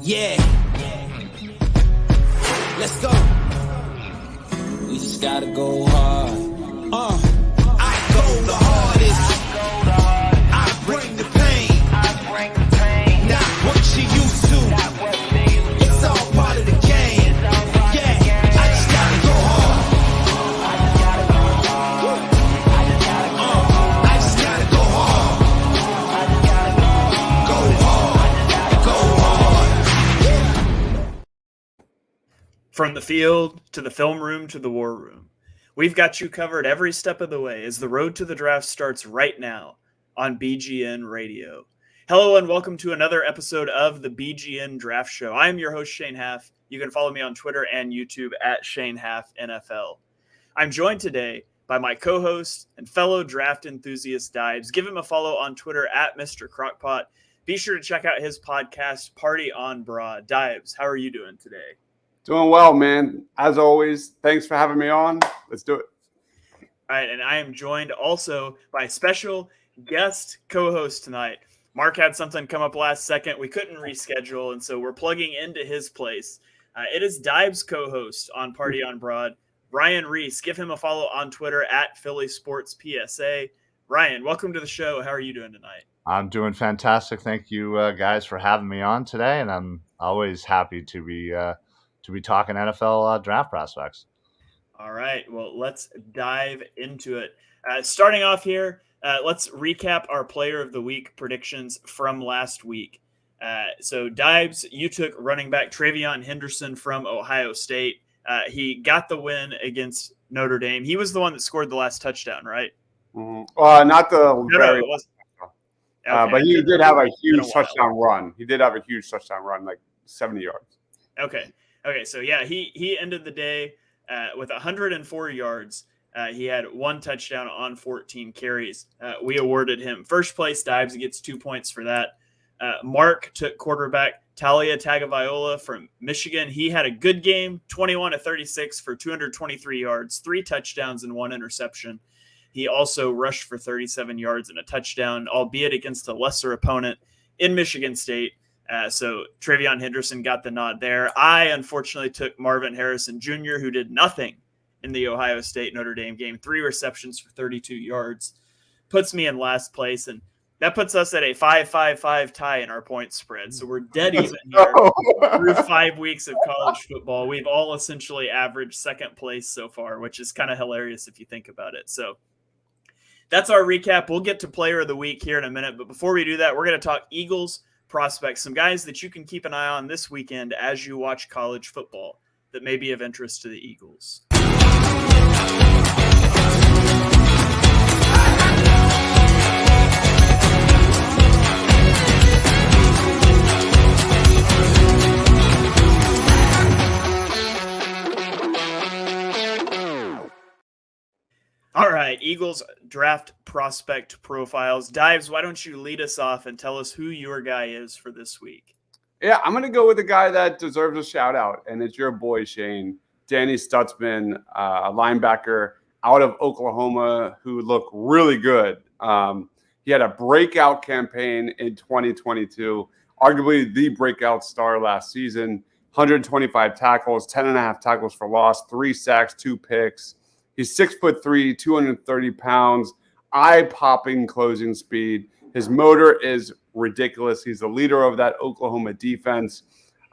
Yeah. Let's go. We just gotta go hard. I go the hardest. I bring the pain. Not what you used to. It's all part of the game. Yeah. I just gotta go hard. I just gotta go hard. Go hard. Go hard. From the field to the film room to the war room, we've got you covered every step of the way as the road to the draft starts right now on BGN Radio. Hello and welcome to another episode of the BGN Draft Show. I am your host, Shane Haff. You can follow me on Twitter and YouTube at Shane Haff NFL. I'm joined today by my co-host and fellow draft enthusiast, Dibes. Give him a follow on Twitter at Mr. Crockpot. Be sure to check out his podcast, Party on Broad. Dibes, how are you doing today? Doing well, man. As always, thanks for having me on. Let's do it. All right, and I am joined also by special guest co-host tonight. Mark had something come up last second. We couldn't reschedule, and so we're plugging into his place. It is Dibes' co-host on Party on Broad, Ryan Reese. Give him a follow on Twitter at Philly Sports PSA. Ryan, welcome to the show. How are you doing tonight? I'm doing fantastic. Thank you, guys, for having me on today, and I'm always happy to be talking NFL draft prospects. All right, well, let's dive into it. Starting off here, let's recap our Player of the Week predictions from last week. So, Dibes, you took running back Travion Henderson from Ohio State. He got the win against Notre Dame. He was the one that scored the last touchdown, right? Mm-hmm. Not the No, it wasn't. Okay. But he did have a huge touchdown run. He did have a huge touchdown run, like 70 yards. Okay, so yeah, he ended the day with 104 yards. He had one touchdown on 14 carries. We awarded him first place. Dibes gets 2 points for that. Mark took quarterback Talia Tagovailoa from Michigan. He had a good game, 21-36 for 223 yards, 3 touchdowns and 1 interception. He also rushed for 37 yards and a touchdown, albeit against a lesser opponent in Michigan State. So Travion Henderson got the nod there. I unfortunately took Marvin Harrison Jr., who did nothing in the Ohio State Notre Dame game, 3 receptions for 32 yards, puts me in last place. And that puts us at a 5-5-5 tie in our point spread. So we're dead even here through 5 weeks of college football. We've all essentially averaged second place so far, which is kind of hilarious if you think about it. So that's our recap. We'll get to Player of the Week here in a minute. But before we do that, we're going to talk Eagles prospects, some guys that you can keep an eye on this weekend as you watch college football that may be of interest to the Eagles. All right, Eagles draft prospect profiles. Dibes, why don't you lead us off and tell us who your guy is for this week? Yeah, I'm going to go with a guy that deserves a shout out, and it's your boy, Shane. Danny Stutzman, a linebacker out of Oklahoma who looked really good. He had a breakout campaign in 2022, arguably the breakout star last season. 125 tackles, 10.5 tackles for loss, 3 sacks, 2 picks. He's 6'3", 230 pounds, eye-popping closing speed. His motor is ridiculous. He's the leader of that Oklahoma defense.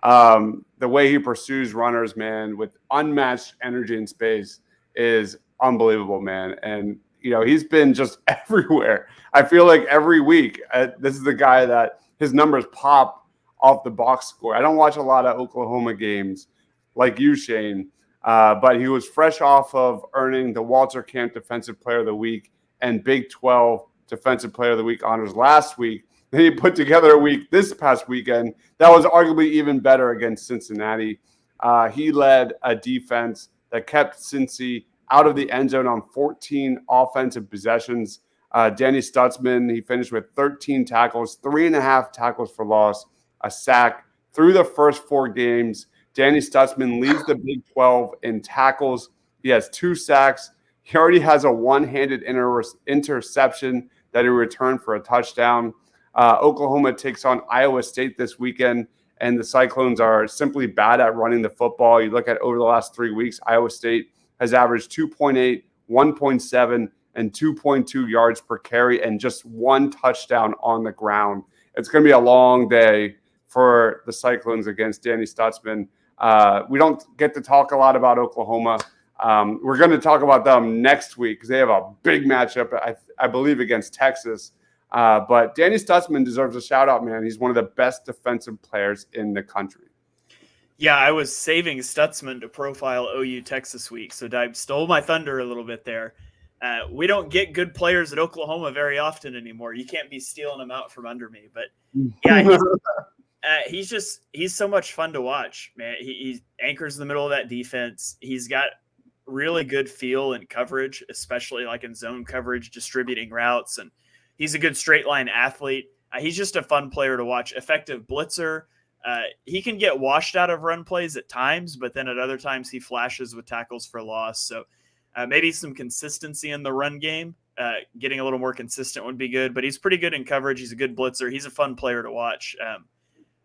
The way he pursues runners, man, with unmatched energy and space is unbelievable, man. And, you know, he's been just everywhere. I feel like every week, this is the guy that his numbers pop off the box score. I don't watch a lot of Oklahoma games like you, Shane. But he was fresh off of earning the Walter Camp Defensive Player of the Week and Big 12 Defensive Player of the Week honors last week. Then he put together a week this past weekend that was arguably even better against Cincinnati. He led a defense that kept Cincy out of the end zone on 14 offensive possessions. Danny Stutzman, he finished with 13 tackles, 3.5 tackles for loss, a sack through the first 4 games. Danny Stutzman leads the Big 12 in tackles. He has 2 sacks. He already has a one-handed interception that he returned for a touchdown. Oklahoma takes on Iowa State this weekend, and the Cyclones are simply bad at running the football. You look at over the last 3 weeks, Iowa State has averaged 2.8, 1.7, and 2.2 yards per carry and just one touchdown on the ground. It's going to be a long day for the Cyclones against Danny Stutzman. We don't get to talk a lot about Oklahoma. We're going to talk about them next week because they have a big matchup, I believe, against Texas. But Danny Stutzman deserves a shout out, man. He's one of the best defensive players in the country. Yeah, I was saving Stutzman to profile OU Texas week, so Dibe stole my thunder a little bit there. We don't get good players at Oklahoma very often anymore. You can't be stealing them out from under me. But yeah, he's so much fun to watch, man. He anchors the middle of that defense. He's got really good feel and coverage, especially like in zone coverage, distributing routes, and he's a good straight line athlete. He's just a fun player to watch. Effective blitzer. He can get washed out of run plays at times, but then at other times he flashes with tackles for loss. So maybe some consistency in the run game. Getting a little more consistent would be good, but he's pretty good in coverage. He's a good blitzer. He's a fun player to watch.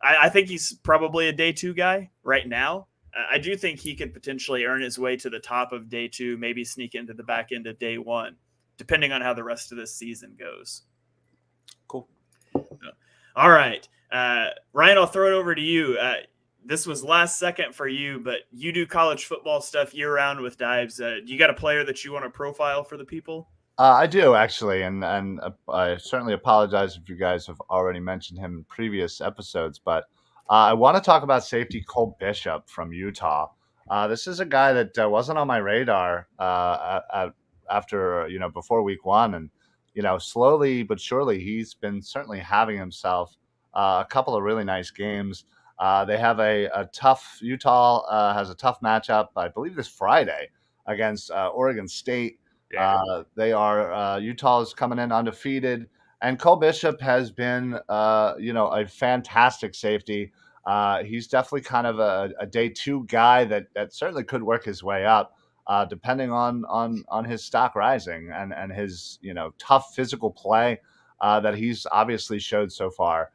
I think he's probably a day 2 guy right now. I do think he could potentially earn his way to the top of day 2, maybe sneak into the back end of day 1, depending on how the rest of this season goes. Cool. All right. Ryan, I'll throw it over to you. This was last second for you, but you do college football stuff year round with Dives. You got a player that you want to profile for the people? I do, actually, and I certainly apologize if you guys have already mentioned him in previous episodes, but I want to talk about safety Cole Bishop from Utah. This is a guy that wasn't on my radar after, before week 1, and, slowly but surely he's been certainly having himself a couple of really nice games. They have a tough, Utah has a tough matchup, I believe this Friday, against Oregon State. They are Utah is coming in undefeated, and Cole Bishop has been a fantastic safety. He's definitely kind of a day 2 guy that certainly could work his way up, depending on his stock rising and his tough physical play that he's obviously showed so far.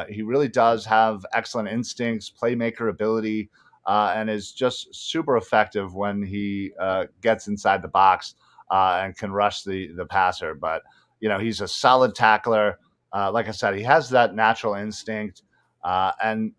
He really does have excellent instincts, playmaker ability, and is just super effective when he gets inside the box. And can rush the passer. But, he's a solid tackler. Like I said, he has that natural instinct and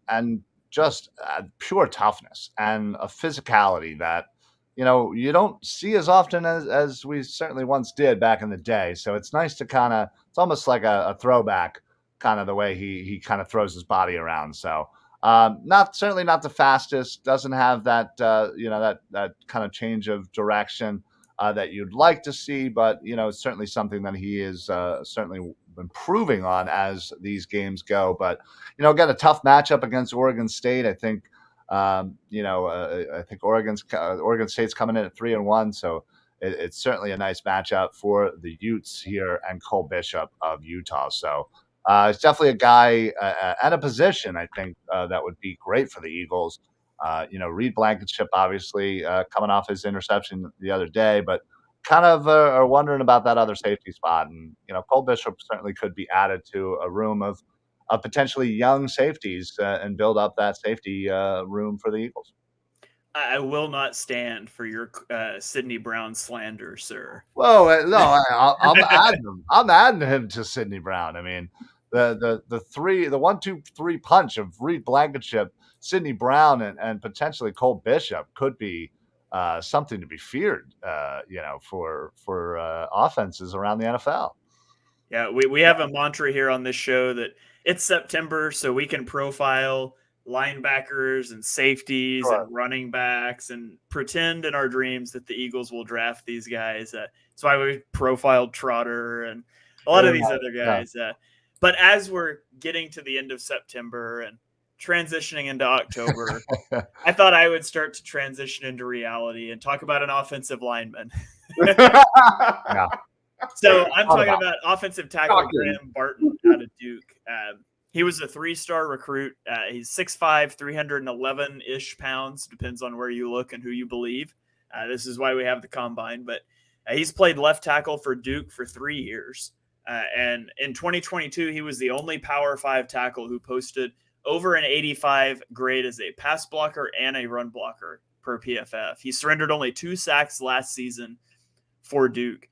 just pure toughness and a physicality that, you don't see as often as we certainly once did back in the day. So it's nice to it's almost like a throwback, kind of the way he kind of throws his body around. So certainly not the fastest, doesn't have that, that kind of change of direction that you'd like to see, but it's certainly something that he is certainly improving on as these games go. But again, a tough matchup against Oregon State. I think I think Oregon State's coming in at 3-1, so it's certainly a nice matchup for the Utes here and Cole Bishop of Utah. So it's definitely a guy at a position I think that would be great for the Eagles. Reed Blankenship, obviously, coming off his interception the other day, but kind of are wondering about that other safety spot. And, Cole Bishop certainly could be added to a room of potentially young safeties and build up that safety room for the Eagles. I will not stand for your Sidney Brown slander, sir. Whoa, no, I'm adding him. I'm adding him to Sidney Brown. I mean, the 1-2-3 punch of Reed Blankenship, Sidney Brown, and potentially Cole Bishop could be something to be feared, for offenses around the NFL. Yeah, we have a mantra here on this show that it's September, so we can profile linebackers and safeties and running backs and pretend in our dreams that the Eagles will draft these guys. That's why we profiled Trotter and a lot of these other guys. But as we're getting to the end of September and transitioning into October, I thought I would start to transition into reality and talk about an offensive lineman. So I'm talking about offensive tackle Graham Barton out of Duke. He was a 3-star recruit. He's 6'5", 311-ish pounds, depends on where you look and who you believe. This is why we have the combine. But he's played left tackle for Duke for 3 years. And in 2022, he was the only Power 5 tackle who posted over an 85 grade as a pass blocker and a run blocker per PFF. He surrendered only 2 sacks last season for Duke.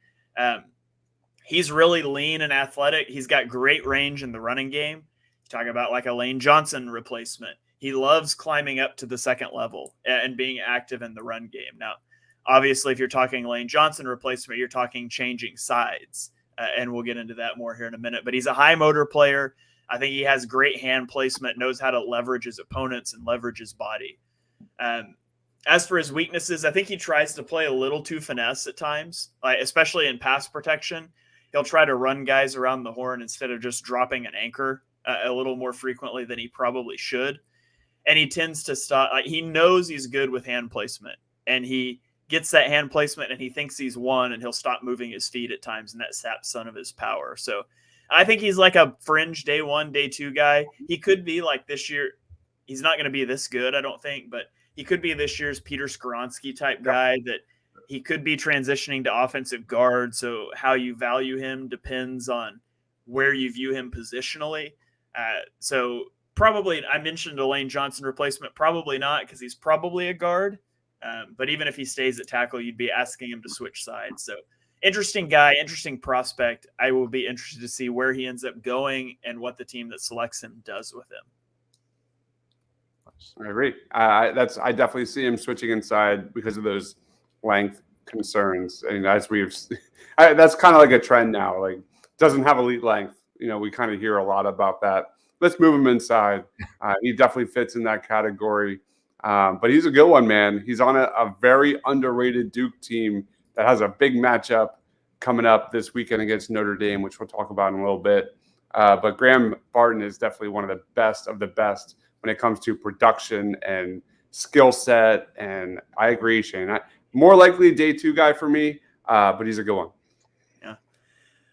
He's really lean and athletic. He's got great range in the running game. Talk about like a Lane Johnson replacement. He loves climbing up to the second level and being active in the run game. Now, obviously, if you're talking Lane Johnson replacement, you're talking changing sides. And we'll get into that more here in a minute. But he's a high motor player. I think he has great hand placement, knows how to leverage his opponents and leverage his body. As for his weaknesses, I think he tries to play a little too finesse at times, especially in pass protection. He'll try to run guys around the horn instead of just dropping an anchor a little more frequently than he probably should. And he tends to stop. He knows he's good with hand placement, and he gets that hand placement and he thinks he's won, and he'll stop moving his feet at times, and that saps some of his power. So I think he's like a fringe day 1, day 2 guy. He could be like this year. He's not going to be this good, I don't think, but he could be this year's Peter Skoronski type guy that he could be transitioning to offensive guard. So how you value him depends on where you view him positionally. So probably, I mentioned a Lane Johnson replacement. Probably not, because he's probably a guard. But even if he stays at tackle, you'd be asking him to switch sides. So interesting guy, interesting prospect. I will be interested to see where he ends up going and what the team that selects him does with him. I agree. I definitely see him switching inside because of those length concerns. And as that's kind of like a trend now. Like, doesn't have elite length. We kind of hear a lot about that. Let's move him inside. He definitely fits in that category. But he's a good one, man. He's on a very underrated Duke team that has a big matchup coming up this weekend against Notre Dame, which we'll talk about in a little bit. But Graham Barton is definitely one of the best when it comes to production and skill set. And I agree, Shane. More likely a day 2 guy for me, but he's a good one. Yeah.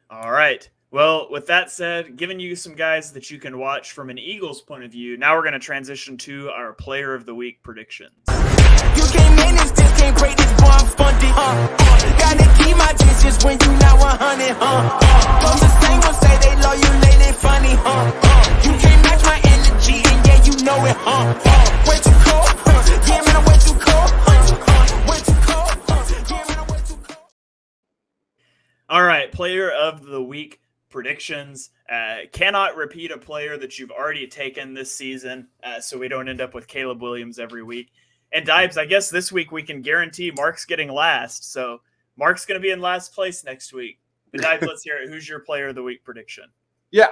All right. Well, with that said, giving you some guys that you can watch from an Eagles point of view, now we're going to transition to our Player of the Week predictions. You can't manage this, can't break this, boy, I'm funded, Gotta keep my distance when you not 100, Don't the same ones say they love you, lately funny, You can't match my energy, and yeah, you know it, Way too cold, yeah, man, I'm way too cold, Way too cold, yeah, man, I'm way too cold. All right, Player of the Week predictions. Cannot repeat a player that you've already taken this season, so we don't end up with Caleb Williams every week. And Dibes, I guess this week we can guarantee Mark's getting last, so Mark's going to be in last place next week. But Dibes, let's hear it. Who's your Player of the Week prediction? Yeah,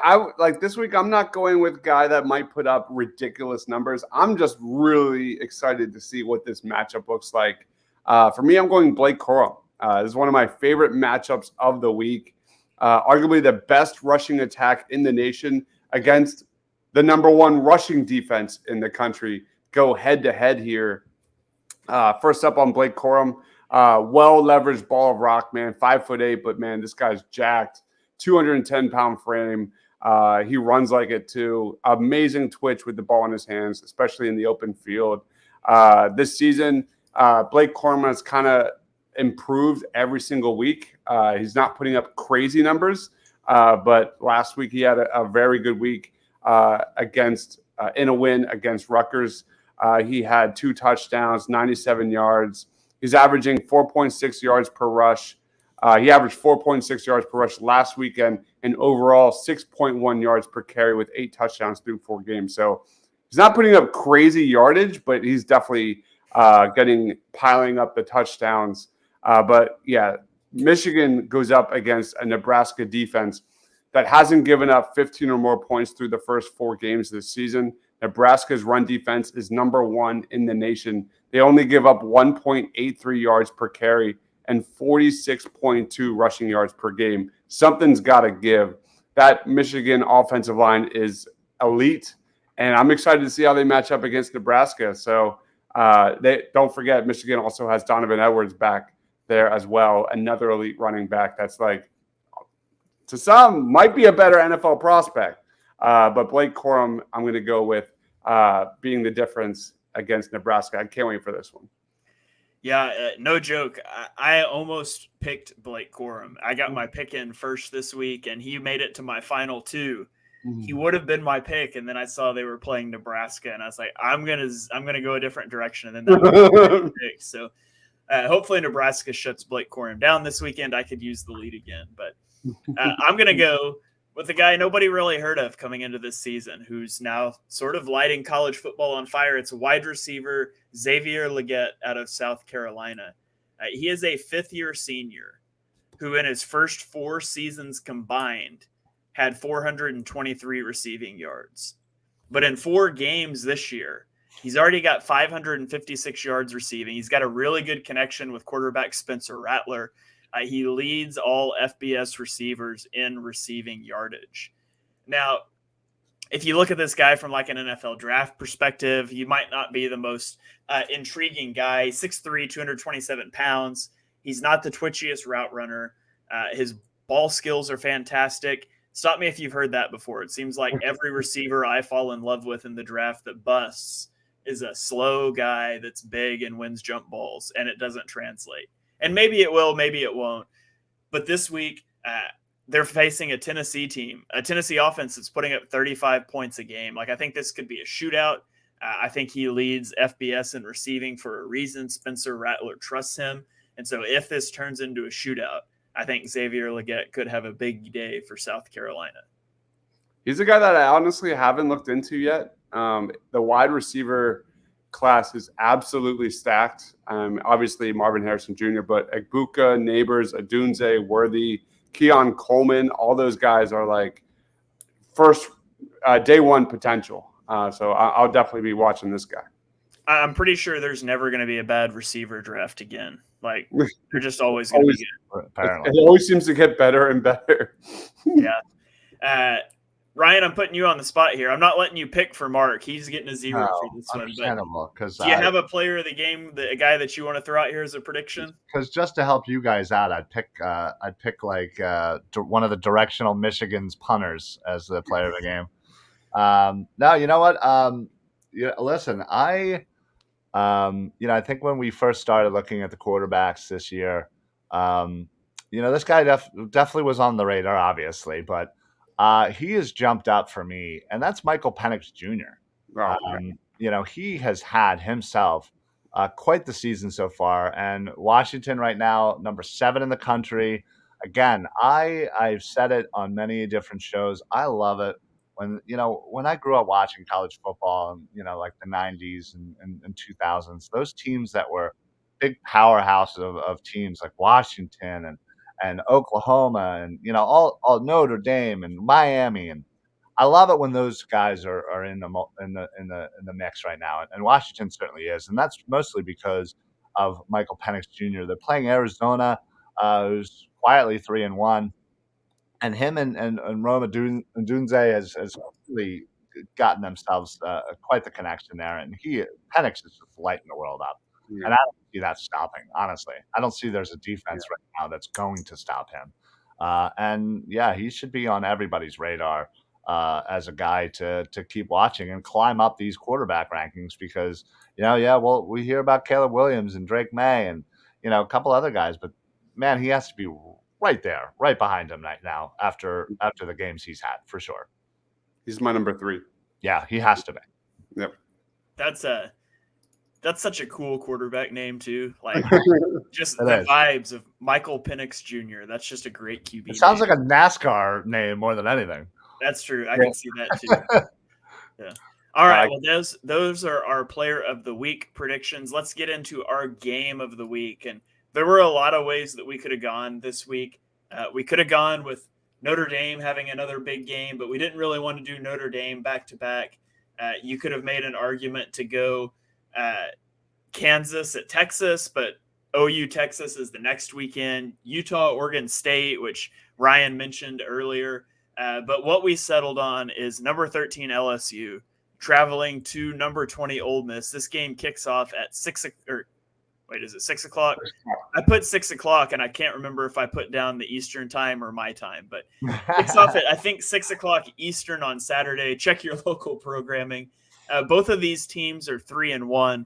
this week I'm not going with a guy that might put up ridiculous numbers. I'm just really excited to see what this matchup looks like. For me, I'm going Blake Corum. This is one of my favorite matchups of the week. Arguably the best rushing attack in the nation against the number 1 rushing defense in the country. Go head-to-head here. First up on Blake Corum, well-leveraged ball of rock, man, 5'8", but, man, this guy's jacked, 210-pound frame. He runs like it, too. Amazing twitch with the ball in his hands, especially in the open field. This season, Blake Corum has kind of improved every single week. He's not putting up crazy numbers, but last week he had a very good week in a win against Rutgers. He had 2 touchdowns, 97 yards. He's averaging 4.6 yards per rush. He averaged 4.6 yards per rush last weekend, and overall 6.1 yards per carry with 8 touchdowns through 4 games. So he's not putting up crazy yardage, but he's definitely piling up the touchdowns. But yeah, Michigan goes up against a Nebraska defense that hasn't given up 15 or more points through the first 4 games this season. Nebraska's run defense is number 1 in the nation. They only give up 1.83 yards per carry and 46.2 rushing yards per game. Something's got to give. That Michigan offensive line is elite, and I'm excited to see how they match up against Nebraska. So they don't forget, Michigan also has Donovan Edwards back there as well, another elite running back that's to some might be a better NFL prospect. But Blake Corum, I'm going to go with being the difference against Nebraska. I can't wait for this one. Yeah, no joke. I almost picked Blake Corum. I got my pick in first this week, and he made it to my final 2. he would have been my pick. And then I saw they were playing Nebraska, and I was like, I'm gonna go a different direction. And then that was my pick. So hopefully Nebraska shuts Blake Corum down this weekend. I could use the lead again, but I'm gonna go with the guy nobody really heard of coming into this season, who's now sort of lighting college football on fire. It's wide receiver Xavier Legette out of South Carolina. He is a fifth-year senior who in his first 4 seasons combined had 423 receiving yards. But in 4 games this year, he's already got 556 yards receiving. He's got a really good connection with quarterback Spencer Rattler. He leads all FBS receivers in receiving yardage. Now, if you look at this guy from like an NFL draft perspective, he might not be the most intriguing guy. 6'3", 227 pounds. He's not the twitchiest route runner. His ball skills are fantastic. Stop me if you've heard that before. It seems like every receiver I fall in love with in the draft that busts is a slow guy that's big and wins jump balls, and it doesn't translate. And maybe it will, maybe it won't. But this week, they're facing a Tennessee team, a Tennessee offense that's putting up 35 points a game. Like, I think this could be a shootout. I think he leads FBS in receiving for a reason. Spencer Rattler trusts him. And so if this turns into a shootout, I think Xavier Legette could have a big day for South Carolina. He's a guy that I honestly haven't looked into yet. The wide receiver class is absolutely stacked. Obviously Marvin Harrison Jr., but Egbuka, Neighbors, Adunze, Worthy, Keon Coleman, all those guys are like first day one potential. So I'll definitely be watching this guy. I'm pretty sure there's never going to be a bad receiver draft again. Like, they're just always going to be good. Apparently. It always seems to get better and better. Yeah. Ryan, I'm putting you on the spot here. I'm not letting you pick for Mark. He's getting a 0 for this one. But do you have a player of the game, a guy that you want to throw out here as a prediction? Because just to help you guys out, I'd pick like one of the directional Michigan's punters as the player of the game. No, you know what? Listen, I think when we first started looking at the quarterbacks this year, this guy definitely was on the radar, obviously, but he has jumped up for me, and that's Michael Penix Jr. He has had himself quite the season so far, and Washington right now, number 7 in the country. Again, I've said it on many different shows. I love it when I grew up watching college football, like the 90s and 2000s, those teams that were big powerhouse of teams like Washington and Oklahoma and all Notre Dame and Miami, and I love it when those guys are in the mix right now, and Washington certainly is, and that's mostly because of Michael Penix Jr. They're playing Arizona, who's quietly 3-1, and him and Rome Odunze has really gotten themselves quite the connection there, and Penix is just lighting the world up. Yeah. And I don't see that stopping, honestly. I don't see there's a defense right now that's going to stop him. And yeah, he should be on everybody's radar as a guy to keep watching and climb up these quarterback rankings because, we hear about Caleb Williams and Drake May and, a couple other guys, but man, he has to be right there, right behind him right now after the games he's had, for sure. He's my number 3. Yeah, he has to be. Yep. That's such a cool quarterback name too. Like just the vibes of Michael Penix Jr. That's just a great QB. It sounds like a NASCAR name more than anything. That's true. I can see that too. Yeah. All right. Well, those are our player of the week predictions. Let's get into our game of the week. And there were a lot of ways that we could have gone this week. We could have gone with Notre Dame having another big game, but we didn't really want to do Notre Dame back to back. You could have made an argument to go Kansas at Texas, but OU Texas is the next weekend. Utah, Oregon State, which Ryan mentioned earlier. But what we settled on is number 13 LSU traveling to number 20 Ole Miss. This game kicks off at 6 o'clock? I put 6 o'clock, and I can't remember if I put down the Eastern time or my time, but kicks off at, I think, 6 o'clock Eastern on Saturday. Check your local programming. Both of these teams are 3-1.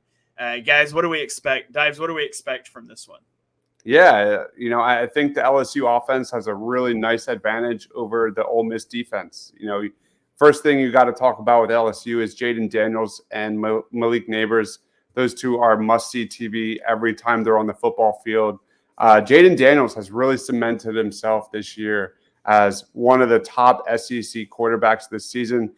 Guys, what do we expect? Dives, what do we expect from this one? Yeah, I think the LSU offense has a really nice advantage over the Ole Miss defense. First thing you got to talk about with LSU is Jaden Daniels and Malik Neighbors. Those two are must-see TV every time they're on the football field. Jaden Daniels has really cemented himself this year as one of the top SEC quarterbacks this season.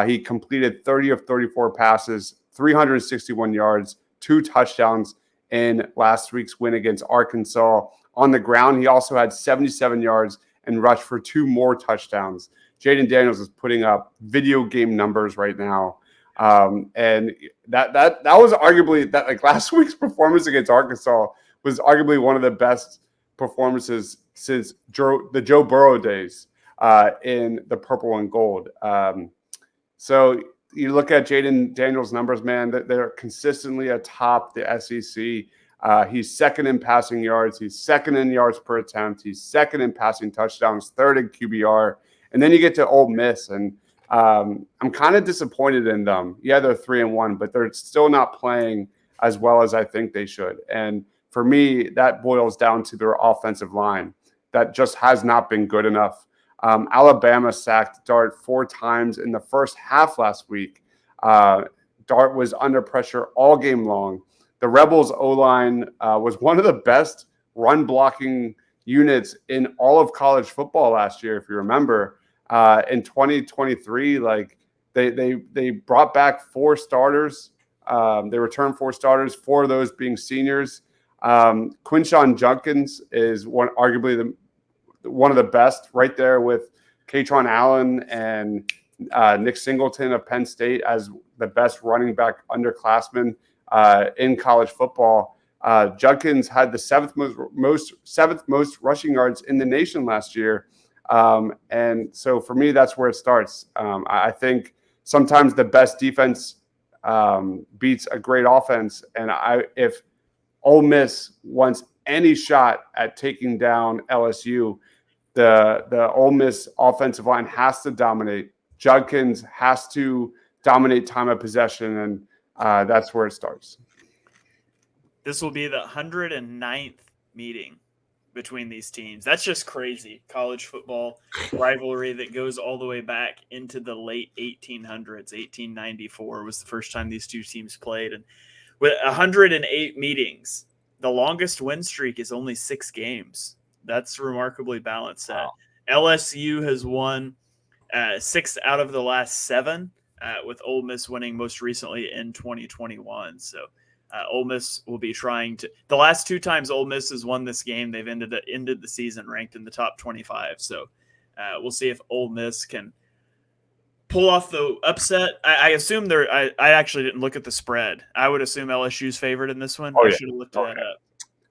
He completed 30 of 34 passes, 361 yards, 2 touchdowns in last week's win against Arkansas. On the ground, he also had 77 yards and rushed for 2 more touchdowns. Jaden Daniels is putting up video game numbers right now. And that was arguably that, like, last week's performance against Arkansas was arguably one of the best performances since the Joe Burrow days in the purple and gold. So you look at Jaden Daniels' numbers, man, they're consistently atop the SEC. He's second in passing yards. He's second in yards per attempt. He's second in passing touchdowns, third in QBR. And then you get to Ole Miss, and I'm kind of disappointed in them. Yeah, they're 3-1, but they're still not playing as well as I think they should. And for me, that boils down to their offensive line. That just has not been good enough. Alabama sacked Dart 4 times in the first half last week. Dart was under pressure all game long. The Rebels' O-line was one of the best run blocking units in all of college football last year, if you remember. In 2023, like they brought back 4 starters. They returned 4 starters, 4 of those being seniors. Quinshon Judkins is arguably one of the best, right there with Katron Allen and Nick Singleton of Penn State as the best running back underclassmen in college football. Judkins had the seventh most rushing yards in the nation last year. And so for me, that's where it starts. I think sometimes the best defense beats a great offense. And if Ole Miss wants any shot at taking down LSU, the Ole Miss offensive line has to dominate. Judkins has to dominate time of possession, and that's where it starts. This will be the 109th meeting between these teams. That's just crazy. College football rivalry that goes all the way back into the late 1800s. 1894 was the first time these two teams played. And with 108 meetings, the longest win streak is only 6 games. That's remarkably balanced. Wow. LSU has won 6 out of the last 7, with Ole Miss winning most recently in 2021. So Ole Miss will be trying to – the last 2 times Ole Miss has won this game, they've ended the season ranked in the top 25. So we'll see if Ole Miss can pull off the upset. I assume they're – I actually didn't look at the spread. I would assume LSU's favored in this one. Oh, I yeah. should have looked that up.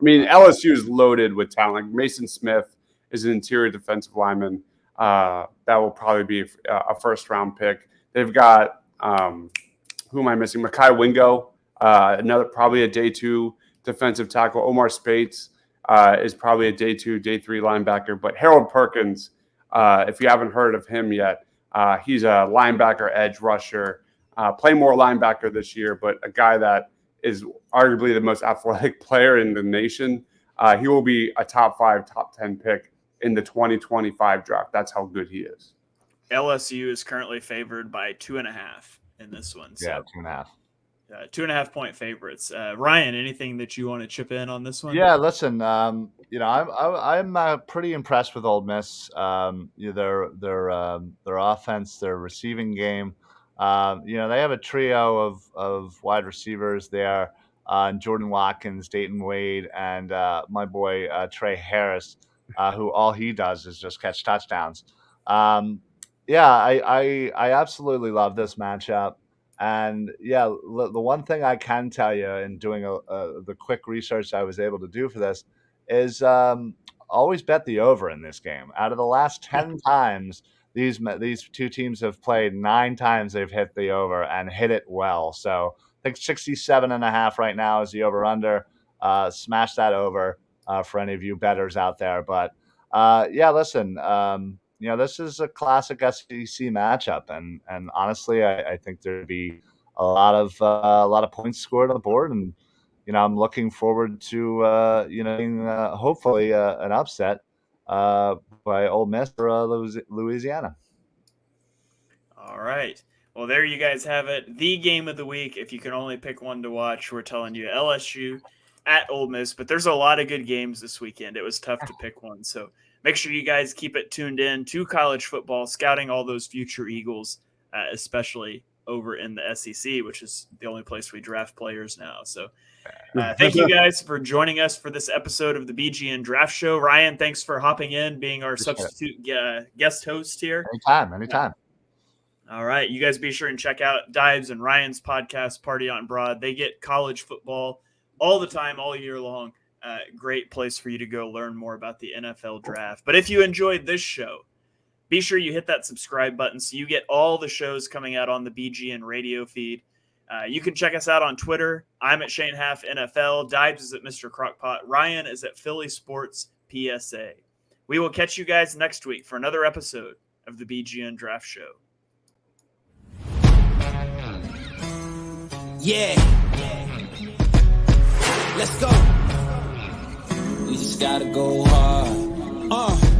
I mean, LSU is loaded with talent. Like Mason Smith is an interior defensive lineman. That will probably be a first-round pick. They've got who am I missing? Mekhi Wingo, another probably a day 2 defensive tackle. Omar Spates is probably a day 2, day 3 linebacker. But Harold Perkins, if you haven't heard of him yet, he's a linebacker edge rusher. Play more linebacker this year, but a guy that is arguably the most athletic player in the nation. He will be a top 5, top 10 pick in the 2025 draft. That's how good he is. LSU is currently favored by 2.5 in this one. So, yeah, 2.5. 2.5 point favorites. Ryan, anything that you want to chip in on this one? Yeah, listen, I'm pretty impressed with Ole Miss. Their offense, their receiving game. They have a trio of wide receivers there. Jordan Watkins, Dayton Wade, and my boy Trey Harris, who all he does is just catch touchdowns. I absolutely love this matchup. And yeah, the one thing I can tell you in doing the quick research I was able to do for this is always bet the over in this game. Out of the last 10 times these 2 teams have played, 9 times they've hit the over and hit it well. So I think 67.5 right now is the over under. Smash that over for any of you bettors out there. But listen. This is a classic SEC matchup, and honestly, I think there'd be a lot of points scored on the board, and I'm looking forward to hopefully an upset by Ole Miss or Louisiana. All right. Well, there you guys have it. The game of the week. If you can only pick one to watch, we're telling you LSU at Ole Miss. But there's a lot of good games this weekend. It was tough to pick one. So make sure you guys keep it tuned in to college football, scouting all those future Eagles, especially over in the SEC, which is the only place we draft players now. So thank you guys for joining us for this episode of the BGN Draft Show. Ryan, thanks for hopping in, being our substitute guest host here. Anytime. All right. You guys be sure and check out Dives and Ryan's podcast, Party on Broad. They get college football all the time, all year long. Great place for you to go learn more about the NFL draft. But if you enjoyed this show, be sure you hit that subscribe button so you get all the shows coming out on the BGN radio feed. You can check us out on Twitter. I'm at Shane Half NFL. Dives is at Mr. Crockpot. Ryan is at Philly Sports PSA. We will catch you guys next week for another episode of the BGN Draft Show. Yeah. Let's go. We just gotta go hard.